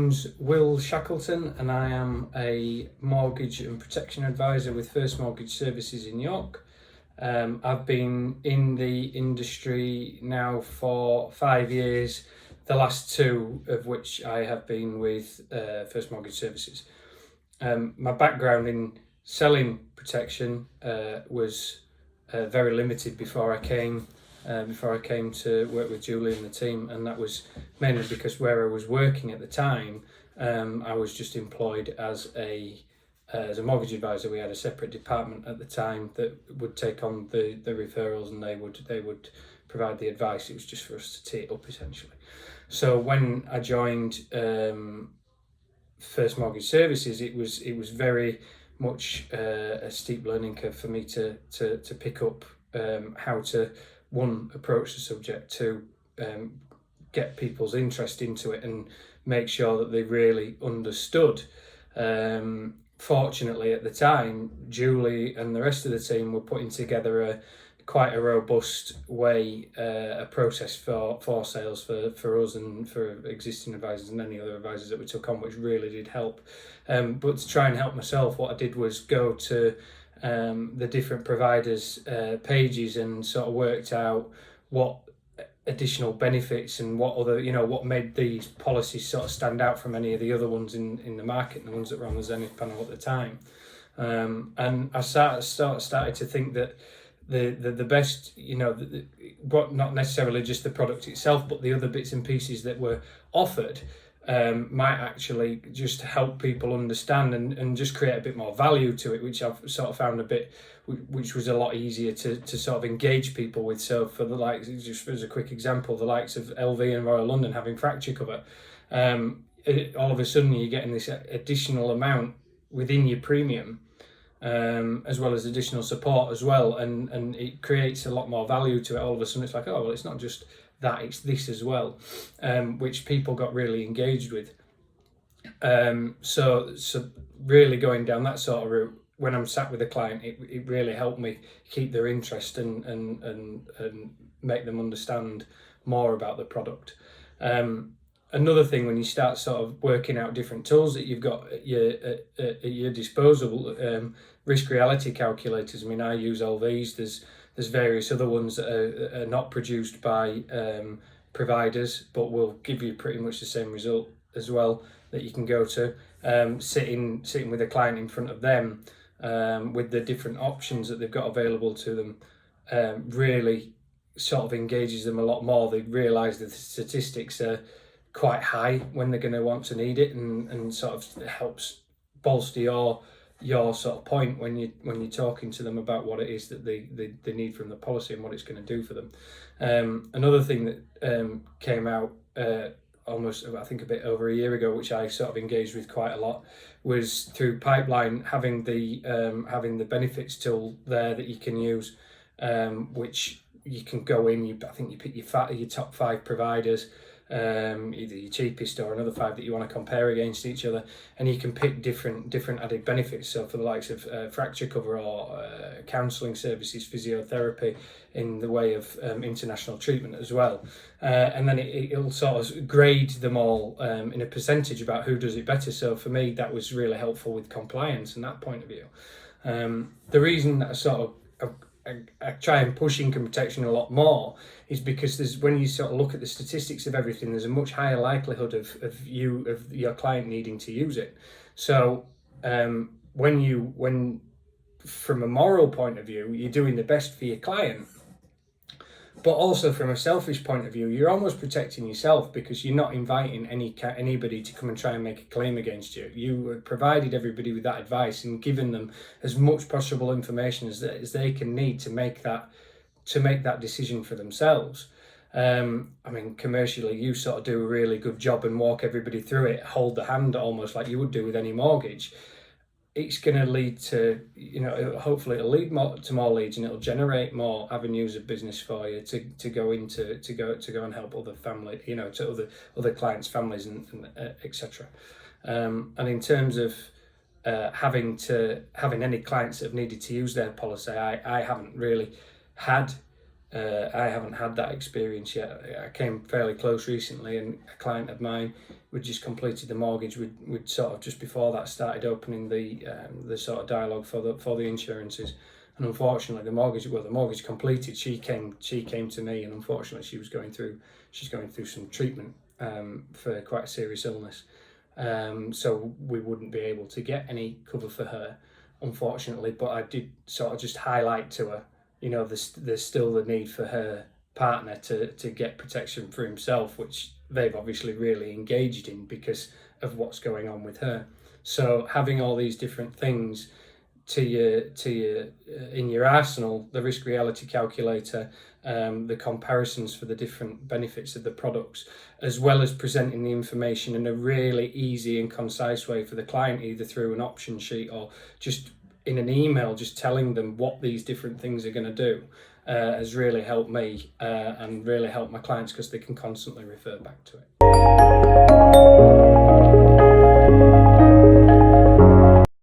name's Will Shackleton and I am a mortgage and protection advisor with First Mortgage Services in York. I've been in the industry now for 5 years, the last 2 of which I have been with First Mortgage Services. My background in selling protection was very limited before I came to work with Julie and the team, and that was mainly because where I was working at the time, I was just employed as a mortgage advisor. We had a separate department at the time that would take on the referrals, and they would provide the advice. It was just for us to tee it up essentially. So when I joined First Mortgage Services, it was very much a steep learning curve for me to pick up how to, one, approach the subject, two, get people's interest into it and make sure that they really understood. Fortunately at the time, Julie and the rest of the team were putting together quite a robust way, a process for sales for us and for existing advisors and any other advisors that we took on, which really did help. But to try and help myself, what I did was go to the different providers' pages and sort of worked out what additional benefits and what other, what made these policies sort of stand out from any of the other ones in the market, the ones that were on the Zenith panel at the time. And I started to think that the best, what, not necessarily just the product itself, but the other bits and pieces that were offered might actually just help people understand and just create a bit more value to it, which I've sort of found which was a lot easier to sort of engage people with. So for the likes, just as a quick example, the likes of LV and Royal London having fracture cover, all of a sudden you're getting this additional amount within your premium, as well as additional support as well, and it creates a lot more value to it. All of a sudden it's like, oh well, it's not just that, it's this as well, which people got really engaged with. So really going down that sort of route, when I'm sat with a client, it really helped me keep their interest and make them understand more about the product. Another thing, when you start sort of working out different tools that you've got at your disposal, risk reality calculators. I mean, I use LVs. There's various other ones that are not produced by providers, but will give you pretty much the same result as well, that you can go to. Sitting with a client in front of them, with the different options that they've got available to them, really sort of engages them a lot more. They realise that the statistics are quite high when they're going to want to need it, and sort of helps bolster your sort of point when you're talking to them about what it is that they need from the policy and what it's going to do for them. Another thing that came out almost, I think, a bit over a year ago, which I sort of engaged with quite a lot, was through Pipeline having the benefits tool there that you can use, which you can go in. I think you pick your top 5 providers, either your cheapest or another 5 that you want to compare against each other, and you can pick different added benefits. So for the likes of fracture cover or counselling services, physiotherapy, in the way of international treatment as well, and then it'll sort of grade them all in a percentage about who does it better. So for me, that was really helpful with compliance and that point of view. The reason that I sort of I try and push income protection a lot more is because when you sort of look at the statistics of everything, there's a much higher likelihood of your client needing to use it. So when from a moral point of view, you're doing the best for your client, but also from a selfish point of view, you're almost protecting yourself, because you're not inviting anybody to come and try and make a claim against you. You provided everybody with that advice and given them as much possible information as they can need to make that decision for themselves. I mean, commercially, you sort of do a really good job and walk everybody through it, hold the hand almost like you would do with any mortgage. It's going to lead to, hopefully it'll lead to more leads, and it'll generate more avenues of business for you to go and help other family, to other clients' families and etc. And in terms of having any clients that have needed to use their policy, I haven't really had I haven't had that experience yet. I came fairly close recently, and a client of mine, we'd just completed the mortgage. We'd sort of just before that started opening the sort of dialogue for the insurances, and unfortunately the mortgage completed. She came to me, and unfortunately she's going through some treatment for quite a serious illness. So we wouldn't be able to get any cover for her, unfortunately. But I did sort of just highlight to her, there's still the need for her partner to get protection for himself, which they've obviously really engaged in because of what's going on with her. So having all these different things to your in your arsenal, the risk reality calculator, the comparisons for the different benefits of the products, as well as presenting the information in a really easy and concise way for the client, either through an option sheet or just in an email, just telling them what these different things are going to do, has really helped me and really helped my clients because they can constantly refer back to it.